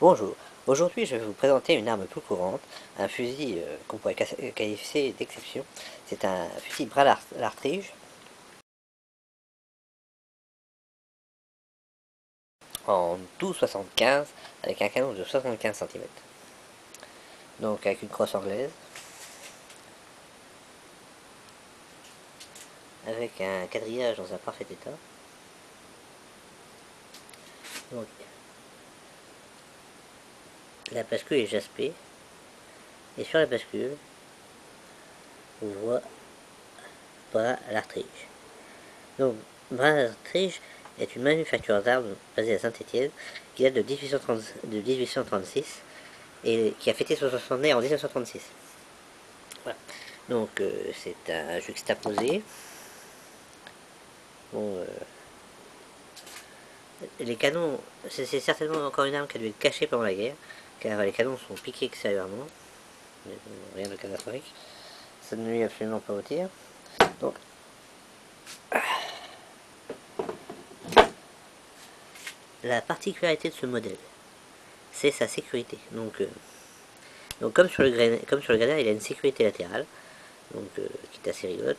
Bonjour, aujourd'hui je vais vous présenter une arme peu courante, un fusil qu'on pourrait qualifier d'exception. C'est un fusil bras Lartrige en 12,75 avec un canon de 75 cm. Donc avec une crosse anglaise, avec un quadrillage dans un parfait état. Donc, la bascule est jaspée, et sur la bascule, on voit bras Lartrige. Donc bras Lartrige est une manufacture d'armes basée à Saint-Étienne qui date de 1836 et qui a fêté son centenaire en 1936. Voilà. Donc c'est un juxtaposé. Bon, les canons, c'est certainement encore une arme qui a dû être cachée pendant la guerre, car les canons sont piqués extérieurement, mais bon, rien de catastrophique. Ça ne nuit absolument pas au tir. Donc, la particularité de ce modèle, c'est sa sécurité. Donc comme sur le grenadier, il a une sécurité latérale, donc qui est assez rigolote.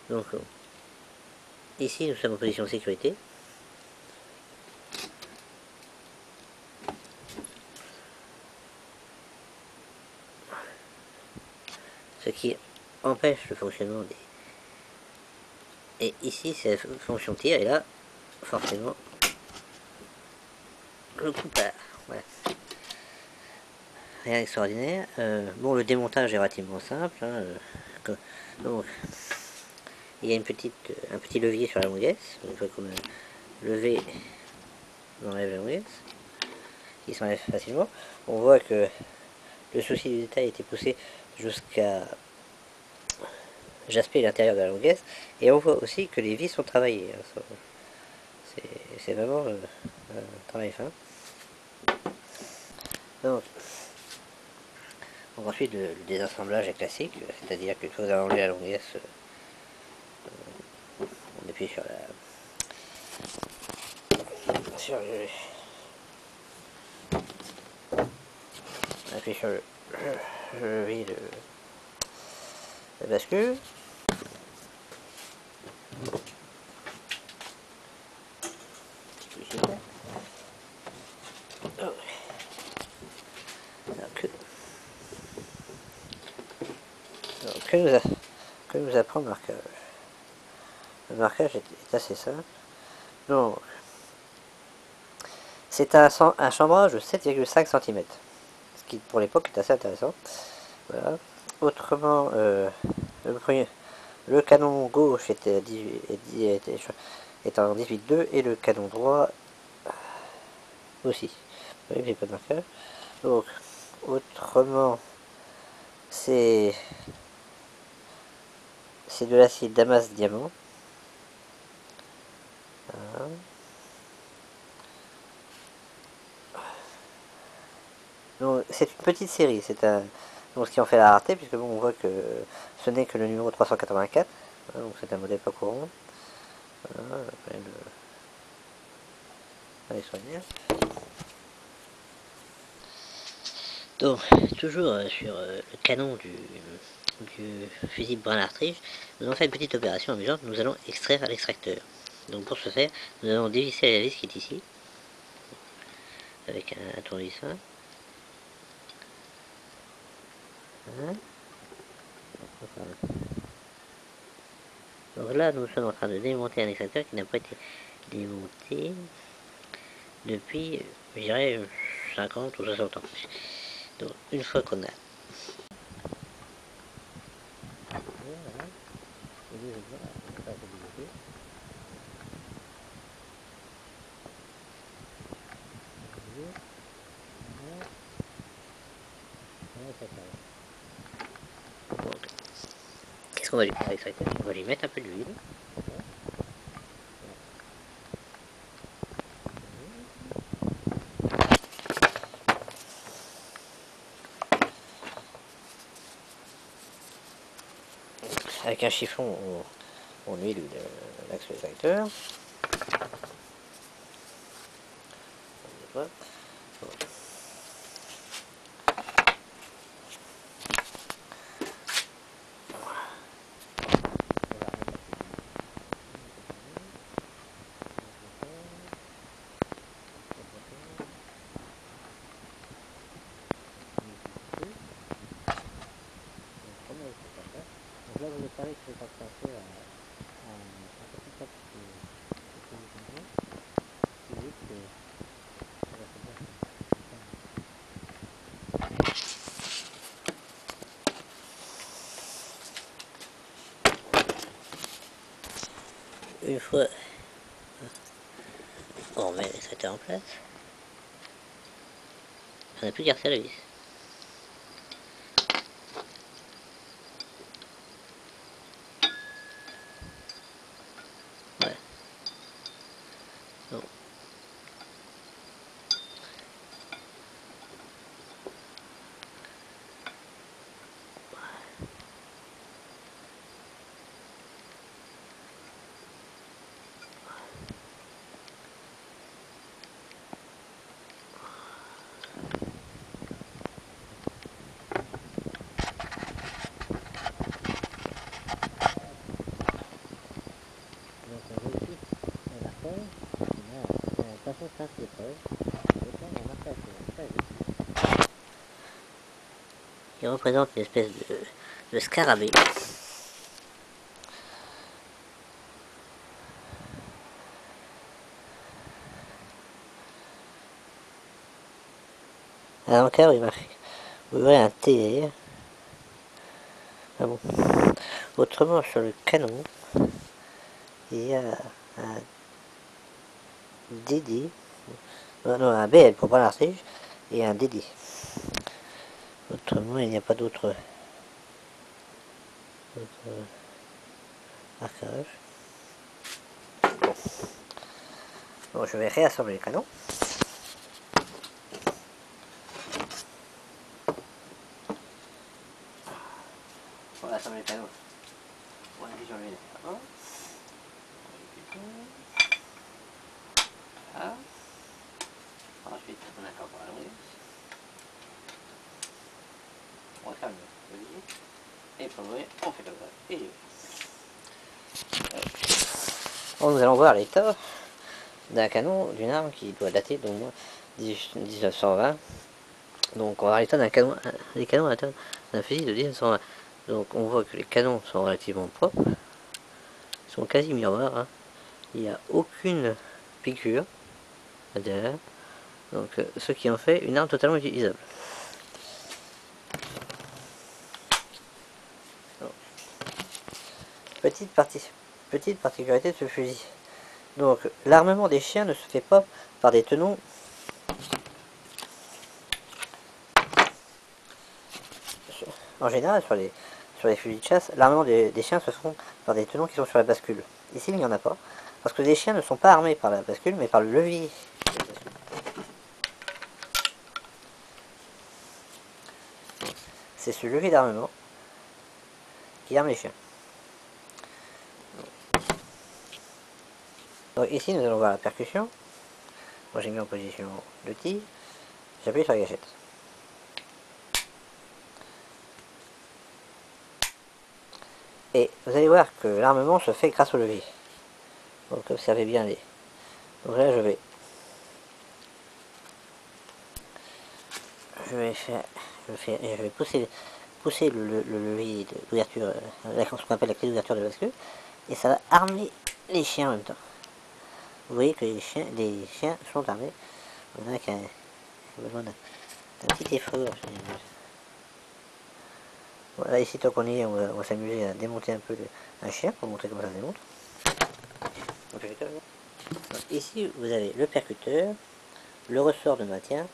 Donc ici nous sommes en position de sécurité. Ce qui empêche le fonctionnement des... Et ici c'est la fonction tir, et là, forcément, le coup part. Voilà. Rien d'extraordinaire. Bon, le démontage est relativement simple. Hein, donc, il y a un petit levier sur la longuesse. Une fois qu'on a levé, on enlève la longuesse, qui s'enlève facilement. On voit que le souci du détail était poussé jusqu'à jasper l'intérieur de la longuesse. Et on voit aussi que les vis sont travaillées. Hein, c'est vraiment un travail fin. Donc ensuite, le désassemblage est classique, c'est-à-dire qu'une fois que vous avez enlevé la longuesse, on appuie sur on appuie sur le levier de la bascule. Que nous apprend le marquage? Le marquage est assez simple. Donc, c'est un chambrage de 7,5 cm, ce qui pour l'époque est assez intéressant. Voilà. Autrement, le canon gauche était en 18,2 et le canon droit aussi. Oui, j'ai pas de marquage. Donc, autrement, c'est de l'acier Damas diamant. Voilà. Donc c'est une petite série, donc ce qui en fait la rareté, puisque bon, on voit que ce n'est que le numéro 384, voilà, donc c'est un modèle pas courant. Voilà, donc toujours sur le canon du fusil brin Lartrige, nous allons faire une petite opération amusante, nous allons extraire l'extracteur. Donc pour ce faire, nous allons dévisser la vis qui est ici, avec un tournevis fin. Voilà. Donc là, nous sommes en train de démonter un extracteur qui n'a pas été démonté depuis, je dirais, 50 ou 60 ans. Donc, une fois qu'on a... Qu'est-ce qu'on va lui faire avec l'extracteur? On va lui mettre un peu d'huile. Avec un chiffon, on huile l'axe de l'extracteur. savez que c'est passer à petit pas plus vite que ça va se faire. Une fois on met les traiteurs en place, on n'a plus qu'à resserrer la vis. Ouais. Donc, on réussit la colle, on a de façon simple l'épreuve, et là on marque la chose. Il représente une espèce de scarabée. À l'encart, il marque, vous verrez un TR. Ah bon. Autrement, sur le canon, il y a un DD, non, un BL pour pas l'artige, et un DD. Autrement, il n'y a pas d'autre marquage. Bon, je vais réassembler le canon. On va assembler le canon. On appuie sur le lunettes. Voilà. Ensuite, on accorde la brise. On ferme le levier. Et pour l'ouvrir, on fait comme ça. Et bon, nous allons voir l'état d'un canon, d'une arme qui doit dater d'au moins 1920. Donc on va voir l'état d'un canon, des canons à l'intérieur d'un fusil de 1920. Donc on voit que les canons sont relativement propres, ils sont quasi miroirs, hein. Il n'y a aucune piqûre à l'intérieur, donc ce qui en fait une arme totalement utilisable. Donc, petite particularité de ce fusil. Donc l'armement des chiens ne se fait pas par des tenons en général sur les fusils de chasse. L'armement des chiens se font par des tenons qui sont sur la bascule. Ici il n'y en a pas, parce que les chiens ne sont pas armés par la bascule mais par le levier. C'est ce levier d'armement qui arme les chiens. Donc ici nous allons voir la percussion. Moi j'ai mis en position de tir, j'appuie sur la gâchette. Et vous allez voir que l'armement se fait grâce au levier. Donc observez bien les. Donc là je vais pousser le levier d'ouverture, ce qu'on appelle la clé d'ouverture de la bascule, et ça va armer les chiens en même temps. Vous voyez que les chiens sont armés. On a besoin d'un petit effort. Voilà, ici tant qu'on y est, on va s'amuser à démonter un peu un chien pour montrer comment ça se démonte. Donc, ici vous avez le percuteur, le ressort de maintien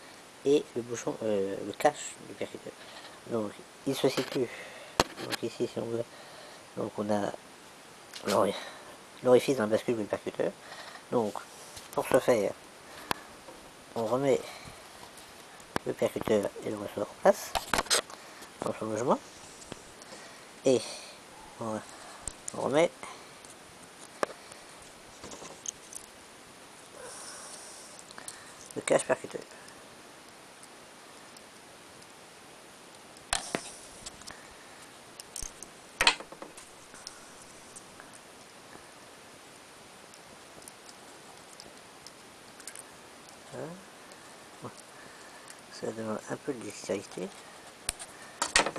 et le bouchon, le cache du percuteur. Donc il se situe, donc ici si on veut, donc on a l'orifice dans la bascule du percuteur. Donc pour ce faire, on remet le percuteur et le ressort en place dans son logement et on remet le cache percuteur. Ça demande un peu de dextérité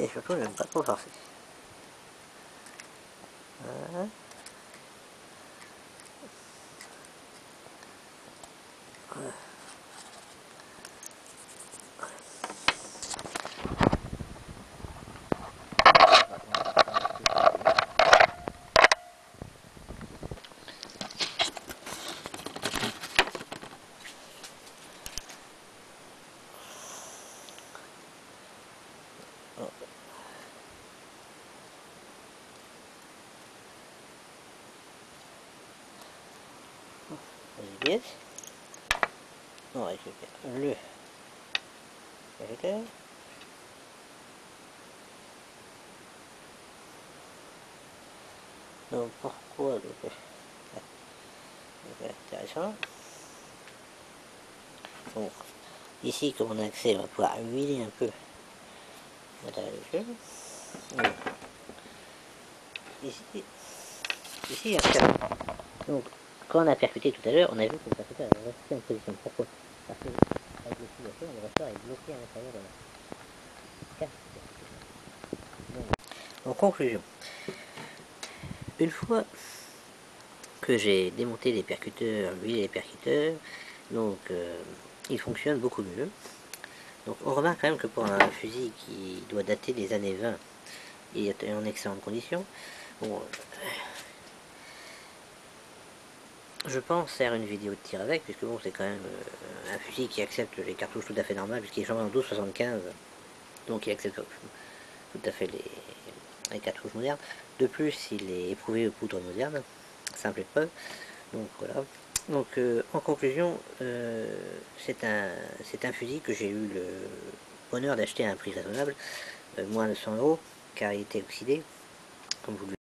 et surtout je n'aime pas trop forcer. Voilà. GPS. On récupère le vecteur. Donc pourquoi le intéressant. Donc ici comme on a accès, on va pouvoir huiler un peu le matériel de jeu. Donc, ici il y a un. Donc quand on a percuté tout à l'heure, on a vu que le percuteur est resté en position. Pourquoi? Parce que avec l'utilisation, le ressort est bloqué à l'intérieur de la carte. Donc, en conclusion, une fois que j'ai démonté les percuteurs, huilé les percuteurs, donc il fonctionne beaucoup mieux. Donc on remarque quand même que pour un fusil qui doit dater des années 20, il est en excellente condition. Bon, je pense faire une vidéo de tir avec, puisque bon, c'est quand même un fusil qui accepte les cartouches tout à fait normales, puisqu'il est changé en 12,75, donc il accepte tout à fait les cartouches modernes. De plus, il est éprouvé aux poudres modernes, simple épreuve. Donc voilà. Donc en conclusion, c'est un fusil que j'ai eu le bonheur d'acheter à un prix raisonnable, moins de 100 euros, car il était oxydé, comme vous le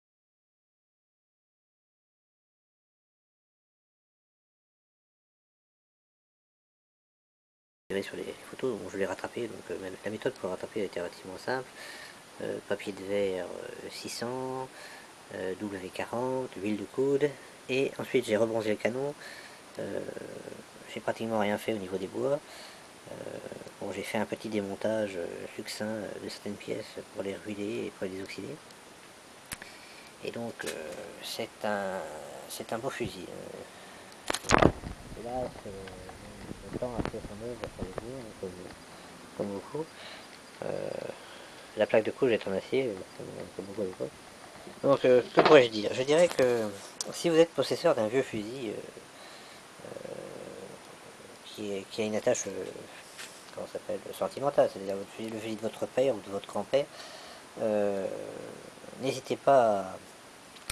verrez sur les photos. Bon, je l'ai rattrapé, donc la méthode pour le rattraper a été relativement simple. Papier de verre 600, W40, huile de coude, et ensuite j'ai rebronzé le canon. J'ai pratiquement rien fait au niveau des bois. Bon, j'ai fait un petit démontage succinct de certaines pièces pour les ruiler et pour les désoxyder. Et donc c'est un beau fusil. Et là, le temps a fait son œuvre sur les jours, comme beaucoup. La plaque de couche est en acier, comme beaucoup à l'époque. Donc que pourrais-je dire? Je dirais que si vous êtes possesseur d'un vieux fusil qui a une attache comment ça s'appelle, sentimentale, c'est-à-dire le fusil de votre père ou de votre grand-père, n'hésitez pas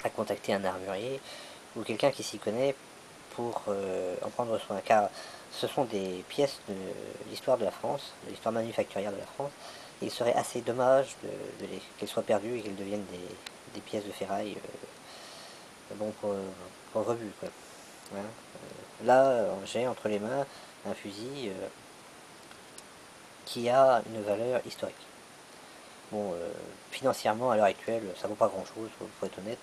à contacter un armurier ou quelqu'un qui s'y connaît pour en prendre soin, car ce sont des pièces de l'histoire de la France, de l'histoire manufacturière de la France, et il serait assez dommage qu'elles soient perdues et qu'elles deviennent des pièces de ferraille bon pour le rebut, quoi. Voilà. Là, j'ai entre les mains un fusil qui a une valeur historique. Bon, financièrement, à l'heure actuelle, ça vaut pas grand-chose, faut être honnête.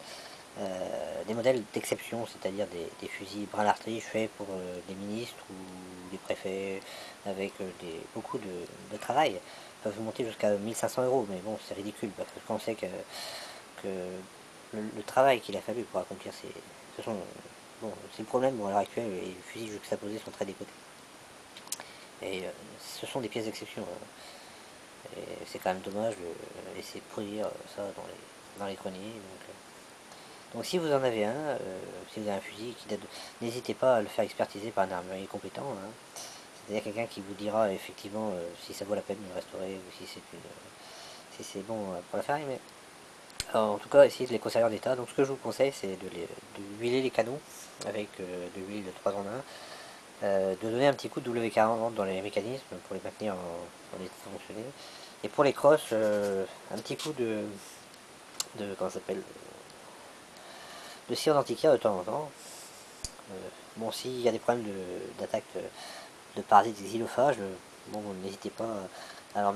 Des modèles d'exception, c'est-à-dire des fusils Brin-Lartrige faits pour des ministres ou des préfets avec beaucoup de travail, peuvent monter jusqu'à 1500 euros, mais bon, c'est ridicule, parce que quand on sait que le travail qu'il a fallu pour accomplir ce sont, bon, c'est le problème, bon, à l'heure actuelle, les fusils juxtaposés sont très décotés. Et ce sont des pièces d'exception. Et c'est quand même dommage de laisser pourrir ça dans les greniers. Donc si vous en avez un, si vous avez un fusil qui date n'hésitez pas à le faire expertiser par un armurier compétent. Hein. C'est-à-dire quelqu'un qui vous dira effectivement si ça vaut la peine de le restaurer ou si c'est bon pour la ferraille. Mais alors, en tout cas, essayez de les conserver en état. Donc ce que je vous conseille, c'est de huiler les canons avec de l'huile de 3 en 1. De donner un petit coup de W40 dans les mécanismes pour les maintenir en état fonctionnel. Et pour les crosses, un petit coup comment ça s'appelle, de cire d'antiquaire de temps en temps. Bon, s'il y a des problèmes d'attaque de parasites xylophages, bon, n'hésitez pas à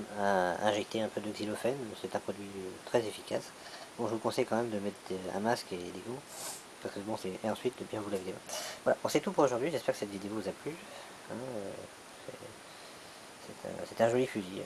injecter un peu de xylophène, c'est un produit très efficace. Bon, je vous conseille quand même de mettre un masque et des gants, parce que bon, et ensuite de bien vous laver les mains. Voilà, bon, c'est tout pour aujourd'hui, j'espère que cette vidéo vous a plu. Hein, c'est un joli fusil.